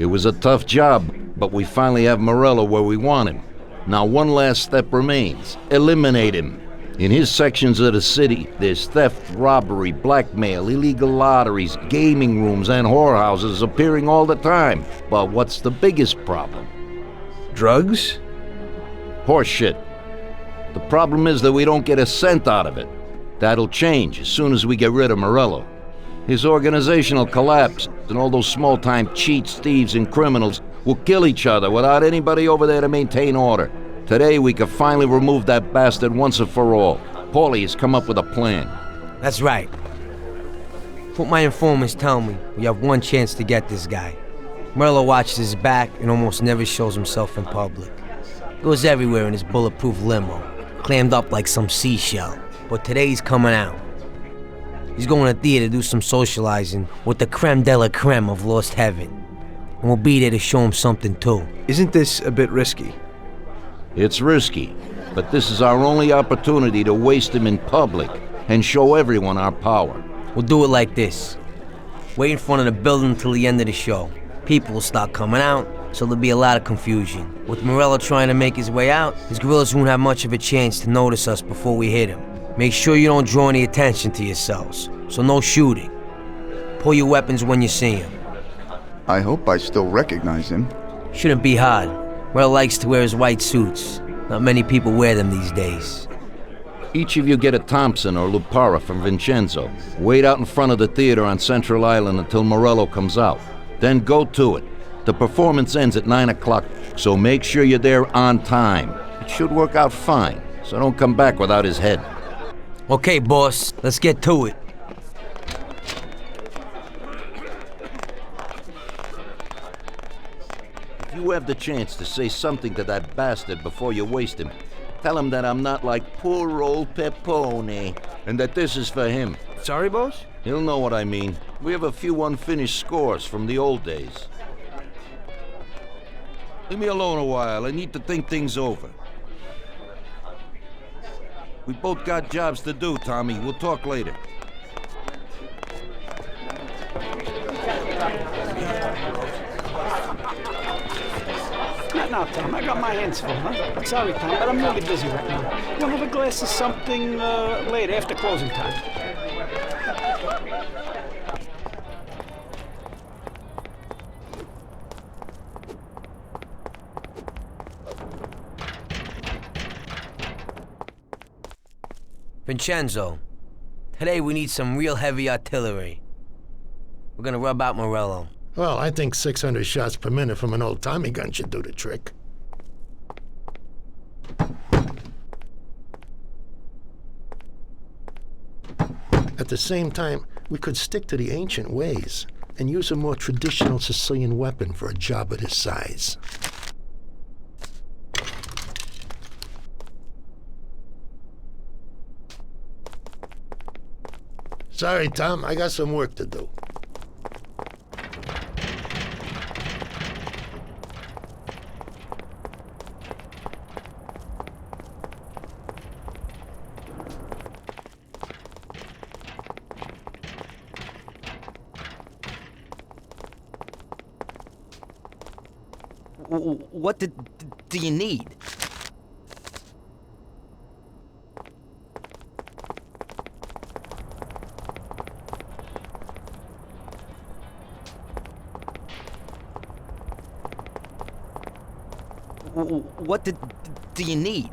It was a tough job, but we finally have Morello where we want him. Now one last step remains. Eliminate him. In his sections of the city, there's theft, robbery, blackmail, illegal lotteries, gaming rooms, and whorehouses appearing all the time. But what's the biggest problem? Drugs? Horseshit. The problem is that we don't get a cent out of it. That'll change as soon as we get rid of Morello. His organization will collapse, and all those small-time cheats, thieves, and criminals will kill each other without anybody over there to maintain order. Today, we can finally remove that bastard once and for all. Paulie has come up with a plan. That's right. What my informants tell me, we have one chance to get this guy. Morello watches his back and almost never shows himself in public. Goes everywhere in his bulletproof limo, clammed up like some seashell. But today he's coming out. He's going to theater to do some socializing with the creme de la creme of Lost Heaven. And we'll be there to show him something too. Isn't this a bit risky? It's risky, but this is our only opportunity to waste him in public and show everyone our power. We'll do it like this. Wait in front of the building until the end of the show. People will start coming out, so there'll be a lot of confusion. With Morello trying to make his way out, his guerrillas won't have much of a chance to notice us before we hit him. Make sure you don't draw any attention to yourselves, so no shooting. Pull your weapons when you see him. I hope I still recognize him. Shouldn't be hard. Morello likes to wear his white suits. Not many people wear them these days. Each of you get a Thompson or Lupara from Vincenzo. Wait out in front of the theater on Central Island until Morello comes out. Then go to it. The performance ends at 9 o'clock, so make sure you're there on time. It should work out fine, so don't come back without his head. Okay, boss, let's get to it. If you have the chance to say something to that bastard before you waste him, tell him that I'm not like poor old Pepone, and that this is for him. Sorry, boss? He'll know what I mean. We have a few unfinished scores from the old days. Leave me alone a while. I need to think things over. We both got jobs to do, Tommy. We'll talk later. Not now, Tom. I got my hands full, huh? Sorry, Tom, but I'm really busy right now. We'll have a glass of something later, after closing time. Vincenzo, today we need some real heavy artillery. We're gonna rub out Morello. Well, I think 600 shots per minute from an old Tommy gun should do the trick. At the same time, we could stick to the ancient ways and use a more traditional Sicilian weapon for a job of this size. Sorry, Tom, I got some work to do. What do you need? What do you need?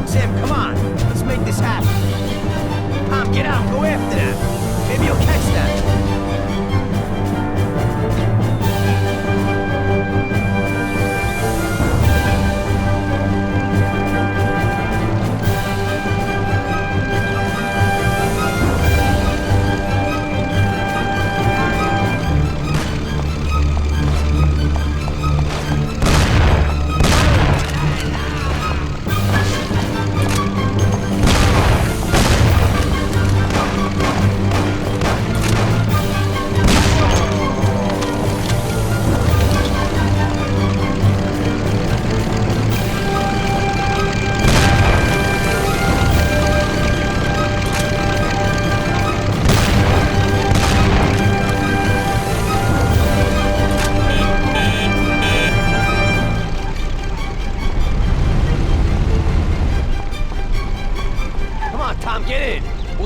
Sam, come on. Let's make this happen. Tom, get out. Go after them. Maybe you'll catch them.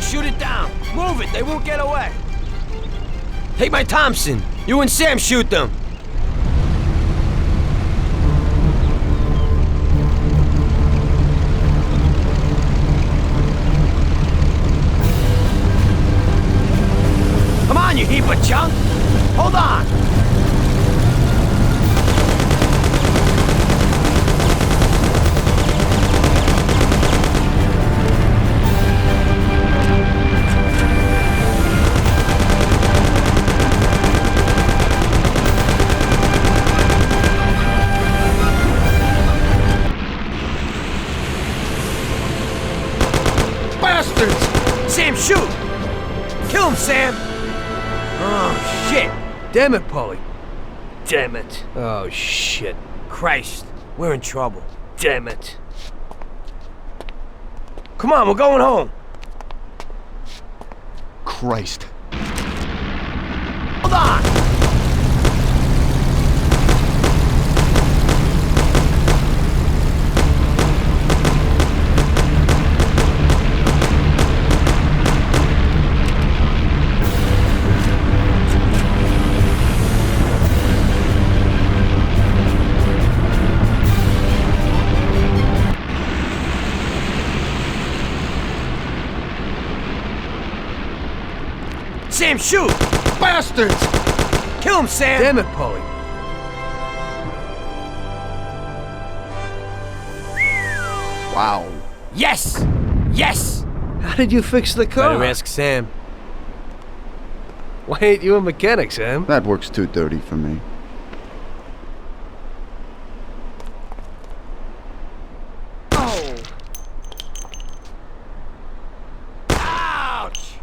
Shoot it down. Move it. They won't get away. Take my Thompson. You and Sam shoot them. Come on, you heap of junk. Hold on. Sam, shoot! Kill him, Sam! Oh, shit! Damn it, Paulie. Damn it. Oh, shit. Christ, we're in trouble. Damn it. Come on, we're going home. Christ. Hold on! Sam, shoot! Bastards! Kill him, Sam! Damn it, Paulie. Wow. Yes! Yes! How did you fix the car? Better ask Sam. Why ain't you a mechanic, Sam? That works too dirty for me. Oh! Ouch!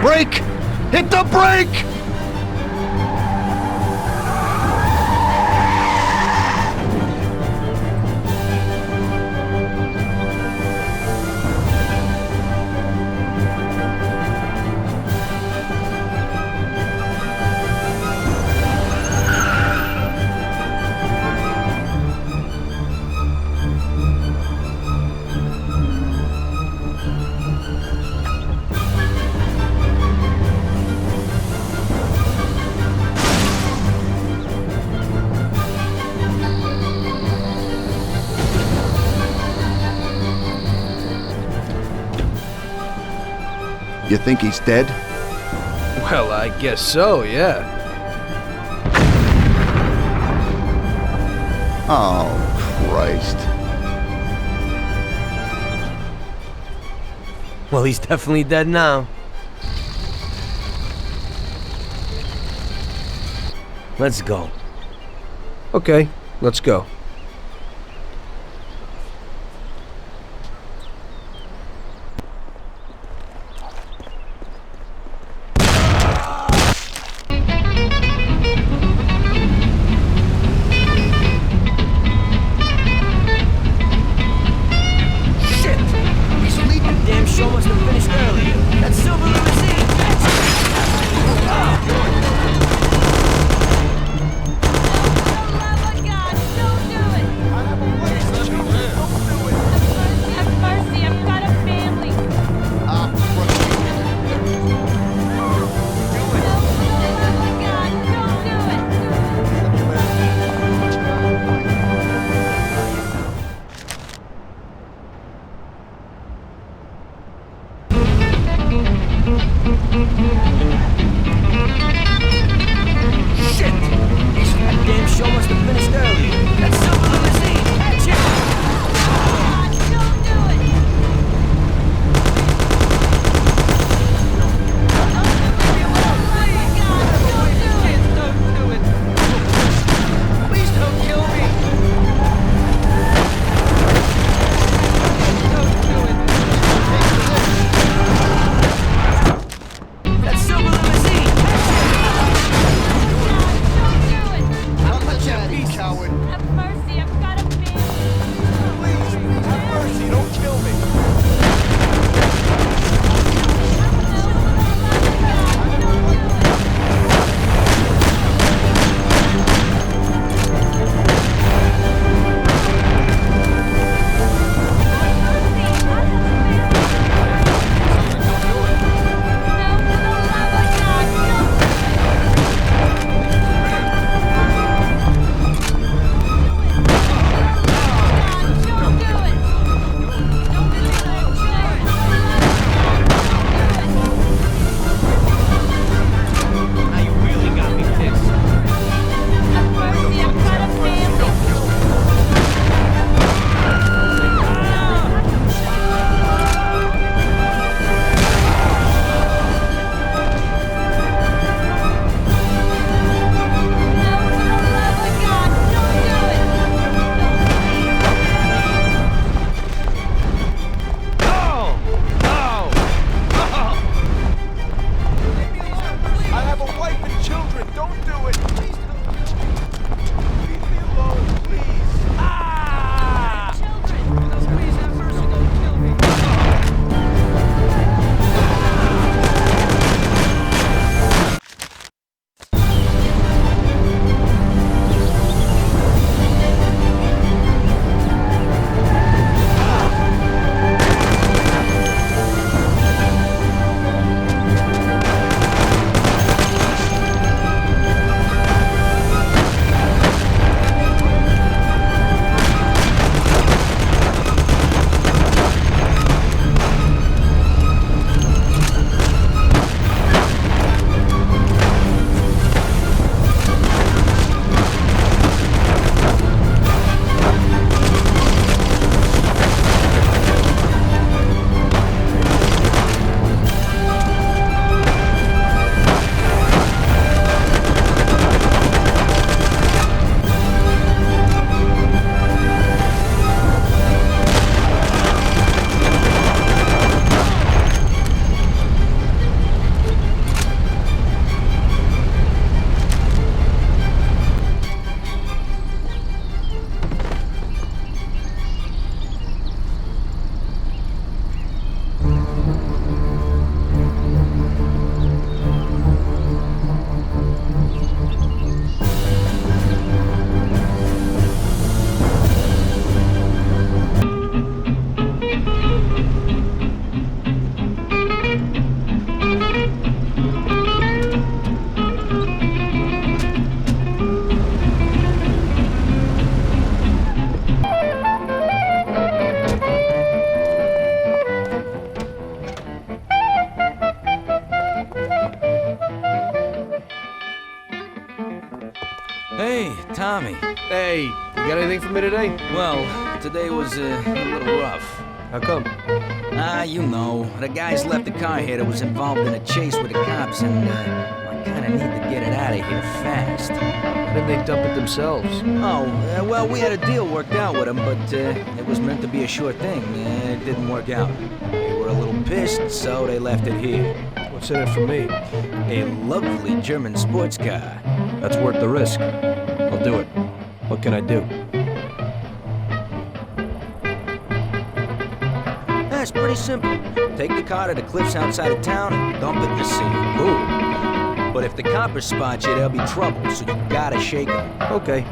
Brake! Hit the brake! You think he's dead? Well, I guess so, yeah. Oh, Christ. Well, he's definitely dead now. Let's go. Okay, let's go. Damn show must have finished early. That silver limousine! Oh my God, don't do Hey, Tommy. Hey, you got anything for me today? Well, today was a little rough. How come? You know, the guys left the car here that was involved in a chase with the cops, and I kinda need to get it out of here fast. Why didn't they dump it themselves? Oh, well, we had a deal worked out with them, but it was meant to be a sure thing. It didn't work out. They were a little pissed, so they left it here. What's in it for me? A lovely German sports car. That's worth the risk. I'll do it. What can I do? That's pretty simple. Take the car to the cliffs outside of town and dump it in the sea. Cool. But if the coppers spot you, there'll be trouble, so you gotta shake them. Okay.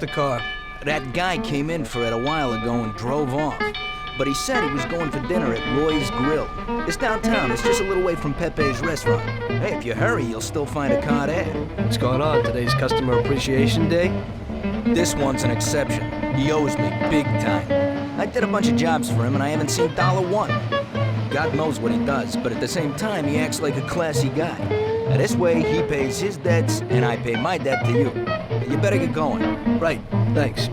car? That guy came in for it a while ago and drove off. But he said he was going for dinner at Roy's Grill. It's downtown. It's just a little way from Pepe's restaurant. Hey, if you hurry, you'll still find a car there. What's going on? Today's Customer Appreciation Day? This one's an exception. He owes me big time. I did a bunch of jobs for him and I haven't seen $1. God knows what he does, but at the same time, he acts like a classy guy. Now, this way, he pays his debts and I pay my debt to you. You better get going. Right, thanks.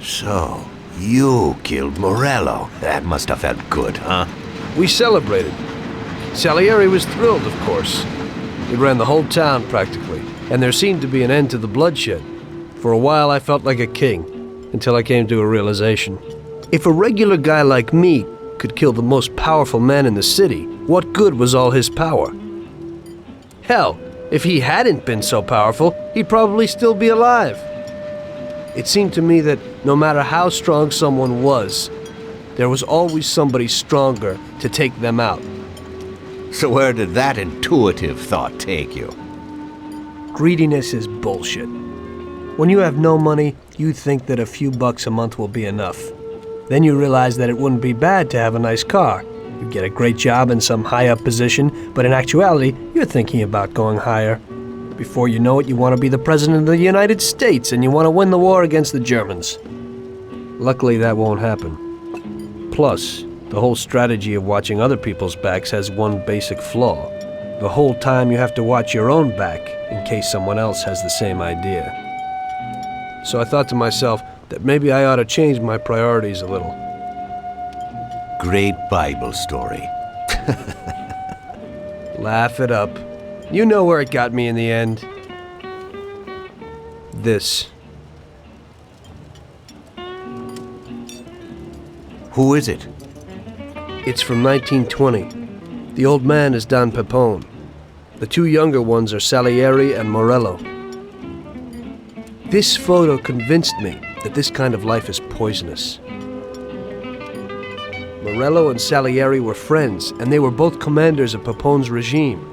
So, you killed Morello. That must have felt good, huh? We celebrated. Salieri was thrilled, of course. He ran the whole town, practically, and there seemed to be an end to the bloodshed. For a while, I felt like a king, until I came to a realization. If a regular guy like me could kill the most powerful man in the city, what good was all his power? Hell, if he hadn't been so powerful, he'd probably still be alive. It seemed to me that no matter how strong someone was, there was always somebody stronger to take them out. So where did that intuitive thought take you? Greediness is bullshit. When you have no money, you think that a few bucks a month will be enough. Then you realize that it wouldn't be bad to have a nice car. You get a great job in some high-up position, but in actuality, you're thinking about going higher. Before you know it, you want to be the President of the United States, and you want to win the war against the Germans. Luckily, that won't happen. Plus, the whole strategy of watching other people's backs has one basic flaw. The whole time you have to watch your own back in case someone else has the same idea. So I thought to myself that maybe I ought to change my priorities a little. Great Bible story. Laugh it up. You know where it got me in the end. This. Who is it? It's from 1920. The old man is Don Pepone. The two younger ones are Salieri and Morello. This photo convinced me that this kind of life is poisonous. Morello and Salieri were friends, and they were both commanders of Pepone's regime.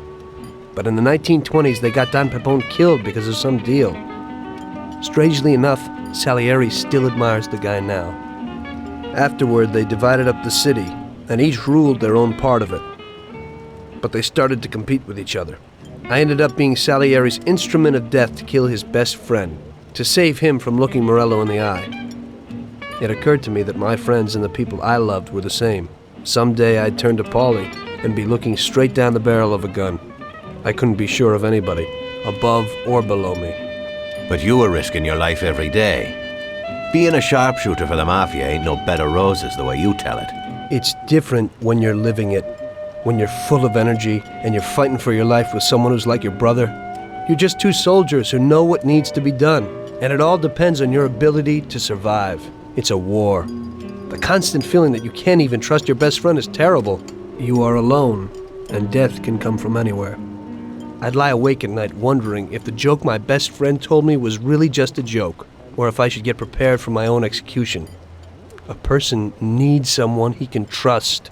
But in the 1920s, they got Don Pepone killed because of some deal. Strangely enough, Salieri still admires the guy now. Afterward, they divided up the city, and each ruled their own part of it. But they started to compete with each other. I ended up being Salieri's instrument of death to kill his best friend, to save him from looking Morello in the eye. It occurred to me that my friends and the people I loved were the same. Someday I'd turn to Paulie and be looking straight down the barrel of a gun. I couldn't be sure of anybody, above or below me. But you were risking your life every day. Being a sharpshooter for the Mafia ain't no bed of roses the way you tell it. It's different when you're living it. When you're full of energy and you're fighting for your life with someone who's like your brother. You're just two soldiers who know what needs to be done, and it all depends on your ability to survive. It's a war. The constant feeling that you can't even trust your best friend is terrible. You are alone, and death can come from anywhere. I'd lie awake at night wondering if the joke my best friend told me was really just a joke, or if I should get prepared for my own execution. A person needs someone he can trust.